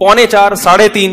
3:45 3:30।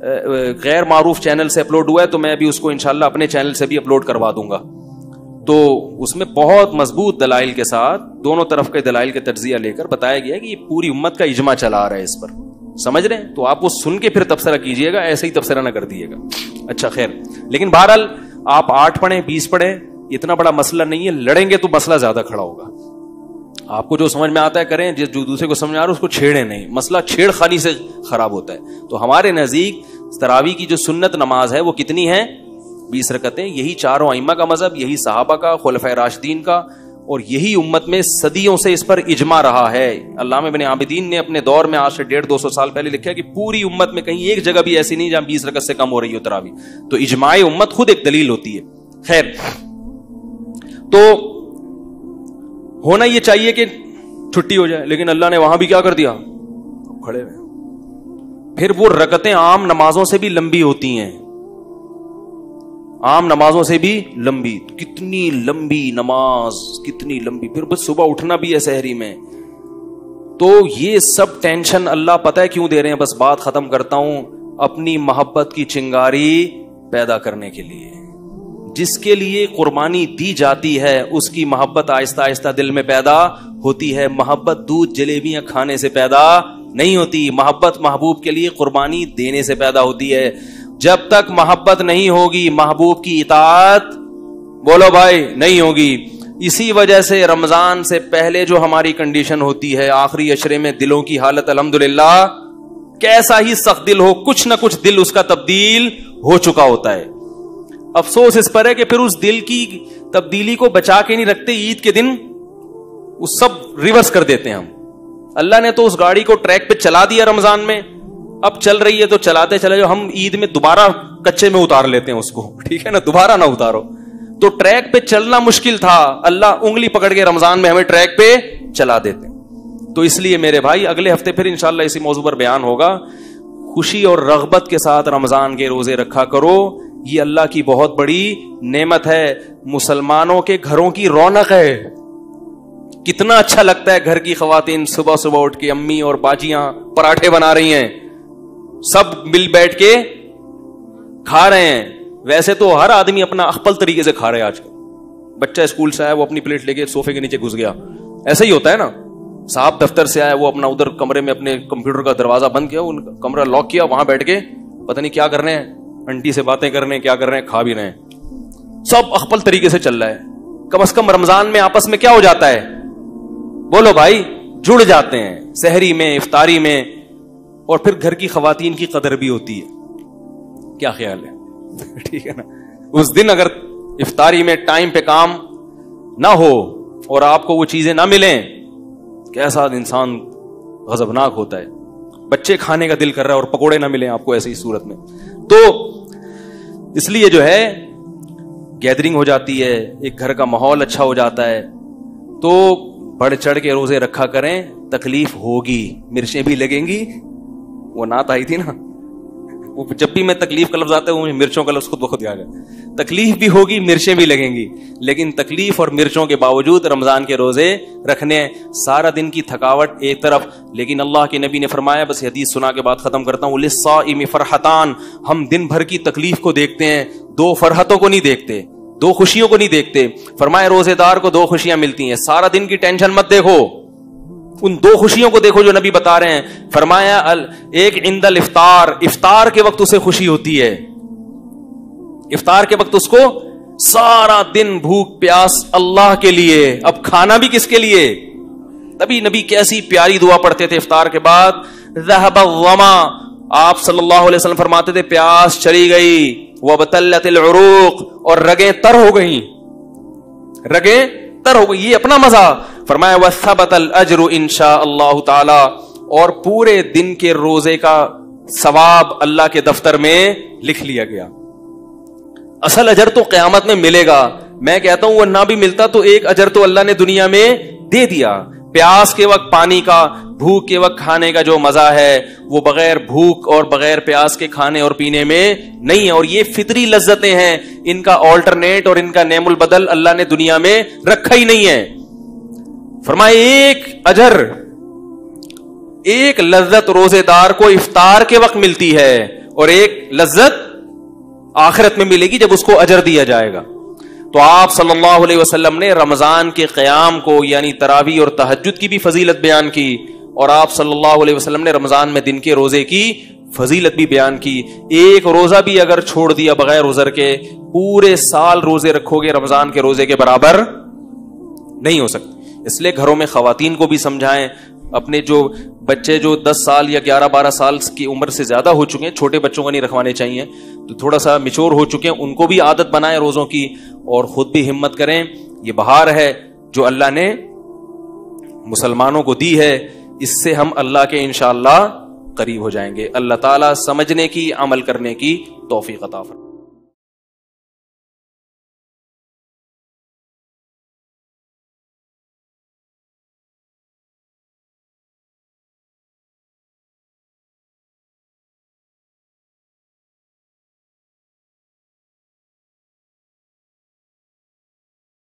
غیر معروف چینل سے اپلوڈ ہوا ہے تو میں ابھی اس کو انشاءاللہ اپنے چینل سے بھی اپلوڈ کروا دوں گا. تو اس میں بہت مضبوط دلائل کے ساتھ دونوں طرف کے دلائل کے تجزیہ لے کر بتایا گیا کہ یہ پوری امت کا اجماع چلا آ رہا ہے اس پر. سمجھ رہے ہیں؟ تو آپ وہ سن کے پھر تبصرہ کیجئے گا, ایسے ہی تبصرہ نہ کر دیجیے گا. اچھا خیر, لیکن بہرحال آپ 8 پڑھیں 20 پڑھیں, اتنا بڑا مسئلہ نہیں ہے. لڑیں گے تو مسئلہ زیادہ کھڑا ہوگا. آپ کو جو سمجھ میں آتا ہے کریں, جو دوسرے کو سمجھ میں آ رہا ہے اس کو چھیڑیں نہیں. مسئلہ چھیڑ خانی سے خراب ہوتا ہے. تو ہمارے نزدیک تراویح کی جو سنت نماز ہے وہ کتنی ہے؟ 20 رکعتیں. یہی چاروں ائمہ کا مذہب, یہی صحابہ کا, خلفائے راشدین کا, اور یہی امت میں صدیوں سے اس پر اجماع رہا ہے. علامہ ابن عابدین نے اپنے دور میں آج سے 150-200 سال پہلے لکھا ہے کہ پوری امت میں کہیں ایک جگہ بھی ایسی نہیں جہاں 20 رکعت سے کم ہو رہی ہو تراویح. تو اجماع امت خود ایک دلیل ہوتی ہے. خیر, تو ہونا یہ چاہیے کہ چھٹی ہو جائے, لیکن اللہ نے وہاں بھی کیا کر دیا, کھڑے ہوئے. پھر وہ رکعتیں عام نمازوں سے بھی لمبی ہوتی ہیں, عام نمازوں سے بھی لمبی. کتنی لمبی نماز, کتنی لمبی. پھر بس صبح اٹھنا بھی ہے سحری میں. تو یہ سب ٹینشن اللہ پتہ ہے کیوں دے رہے ہیں؟ بس بات ختم کرتا ہوں, اپنی محبت کی چنگاری پیدا کرنے کے لیے. جس کے لیے قربانی دی جاتی ہے اس کی محبت آہستہ آہستہ دل میں پیدا ہوتی ہے. محبت دودھ جلیبیاں کھانے سے پیدا نہیں ہوتی. محبت محبوب کے لیے قربانی دینے سے پیدا ہوتی ہے. جب تک محبت نہیں ہوگی محبوب کی اطاعت, بولو بھائی, نہیں ہوگی. اسی وجہ سے رمضان سے پہلے جو ہماری کنڈیشن ہوتی ہے, آخری عشرے میں دلوں کی حالت الحمدللہ کیسا ہی سخت دل ہو, کچھ نہ کچھ دل اس کا تبدیل ہو چکا ہوتا ہے. افسوس اس پر ہے کہ پھر اس دل کی تبدیلی کو بچا کے نہیں رکھتے. عید کے دن وہ سب ریورس کر دیتے ہیں ہم. اللہ نے تو اس گاڑی کو ٹریک پہ چلا دیا رمضان میں, اب چل رہی ہے تو چلاتے چلے جاؤ. ہم عید میں دوبارہ کچے میں اتار لیتے ہیں اس کو, ٹھیک ہے نا, دوبارہ نہ اتارو. تو ٹریک پہ چلنا مشکل تھا, اللہ انگلی پکڑ کے رمضان میں ہمیں ٹریک پہ چلا دیتے. تو اس لیے میرے بھائی اگلے ہفتے پھر انشاءاللہ اسی موضوع پر بیان ہوگا. خوشی اور رغبت کے ساتھ رمضان کے روزے رکھا کرو, یہ اللہ کی بہت بڑی نعمت ہے. مسلمانوں کے گھروں کی رونق ہے. کتنا اچھا لگتا ہے گھر کی خواتین صبح صبح اٹھ کے امی اور باجیاں پراٹھے بنا رہی ہیں, سب مل بیٹھ کے کھا رہے ہیں. ویسے تو ہر آدمی اپنا اخپل طریقے سے کھا رہے ہیں آج کل. بچہ اسکول سے آیا وہ اپنی پلیٹ لے کے سوفے کے نیچے گھس گیا, ایسا ہی ہوتا ہے نا. صاحب دفتر سے آیا وہ اپنا ادھر کمرے میں اپنے کمپیوٹر کا دروازہ بند کیا, ان کمرہ لاک کیا, وہاں بیٹھ کے پتہ نہیں کیا کر رہے ہیں, انٹی سے باتیں کر رہے ہیں, کیا کر رہے ہیں, کھا بھی رہے ہیں. سب اخپل طریقے سے چل رہا ہے. کم از کم رمضان میں آپس میں کیا ہو جاتا ہے, بولو بھائی, جڑ جاتے ہیں سحری میں, افطاری میں, اور پھر گھر کی خواتین کی قدر بھی ہوتی ہے. کیا خیال ہے؟ ٹھیک ہے نا. اس دن اگر افطاری میں ٹائم پہ کام نہ ہو اور آپ کو وہ چیزیں نہ ملیں, کیسا انسان غضبناک ہوتا ہے. بچے کھانے کا دل کر رہا ہے اور پکوڑے نہ ملیں آپ کو ایسی صورت میں. تو اس لیے جو ہے گیدرنگ ہو جاتی ہے, ایک گھر کا ماحول اچھا ہو جاتا ہے. تو بڑھ چڑھ کے روزے رکھا کریں. تکلیف ہوگی, مرچیں بھی لگیں گی. وہ نعت آئی تھی نا, وہ جب بھی میں تکلیف کا لفظ آتا ہے وہ مرچوں کا لفظ خود بخود یاد ہے. تکلیف بھی ہوگی, مرچیں بھی لگیں گی, لیکن تکلیف اور مرچوں کے باوجود رمضان کے روزے رکھنے. سارا دن کی تھکاوٹ ایک طرف, لیکن اللہ کے نبی نے فرمایا, بس حدیث سنا کے بعد ختم کرتا ہوں, للصائم فرحتان, ہم دن بھر کی تکلیف کو دیکھتے ہیں, 2 فرحتوں کو نہیں دیکھتے, 2 خوشیوں کو نہیں دیکھتے. فرمایا روزے دار کو 2 خوشیاں ملتی ہیں. سارا دن کی ٹینشن مت دیکھو, ان 2 خوشیوں کو دیکھو جو نبی بتا رہے ہیں. فرمایا ایک عند الافطار, افطار کے وقت اسے خوشی ہوتی ہے. افطار کے وقت اس کو سارا دن بھوک پیاس اللہ کے لیے, اب کھانا بھی کس کے لیے. تبھی نبی کیسی پیاری دعا پڑھتے تھے افطار کے بعد, ذهب الظما, آپ صلی اللہ علیہ وسلم فرماتے تھے پیاس چلی گئی, وابتلت العروق, اور رگیں تر ہو گئیں, رگیں تر ہو گئی. یہ اپنا مزہ. فرمایا وثبت الاجر انشاء اللہ تعالی, اور پورے دن کے روزے کا ثواب اللہ کے دفتر میں لکھ لیا گیا. اصل اجر تو قیامت میں ملے گا. میں کہتا ہوں وہ نہ بھی ملتا تو ایک اجر تو اللہ نے دنیا میں دے دیا. پیاس کے وقت پانی کا, بھوک کے وقت کھانے کا جو مزہ ہے وہ بغیر بھوک اور بغیر پیاس کے کھانے اور پینے میں نہیں ہے. اور یہ فطری لذتیں ہیں, ان کا آلٹرنیٹ اور ان کا نعم البدل اللہ نے دنیا میں رکھا ہی نہیں ہے. فرمائے ایک اجر, ایک لذت روزے دار کو افطار کے وقت ملتی ہے, اور ایک لذت آخرت میں ملے گی جب اس کو اجر دیا جائے گا. تو آپ صلی اللہ علیہ وسلم نے رمضان کے قیام کو یعنی تراویح اور تہجد کی بھی فضیلت بیان کی, اور آپ صلی اللہ علیہ وسلم نے رمضان میں دن کے روزے کی فضیلت بھی بیان کی. ایک روزہ بھی اگر چھوڑ دیا بغیر عذر کے, پورے سال روزے رکھو گے رمضان کے روزے کے برابر نہیں ہو سکتے. اس لیے گھروں میں خواتین کو بھی سمجھائیں, اپنے جو بچے جو 10 سال یا 11-12 سال کی عمر سے زیادہ ہو چکے ہیں, چھوٹے بچوں کو نہیں رکھوانے چاہیے, تو تھوڑا سا میچور ہو چکے ہیں, ان کو بھی عادت بنائیں روزوں کی, اور خود بھی ہمت کریں. یہ بہار ہے جو اللہ نے مسلمانوں کو دی ہے, اس سے ہم اللہ کے انشاءاللہ قریب ہو جائیں گے. اللہ تعالیٰ سمجھنے کی, عمل کرنے کی توفیق عطا فرمائے.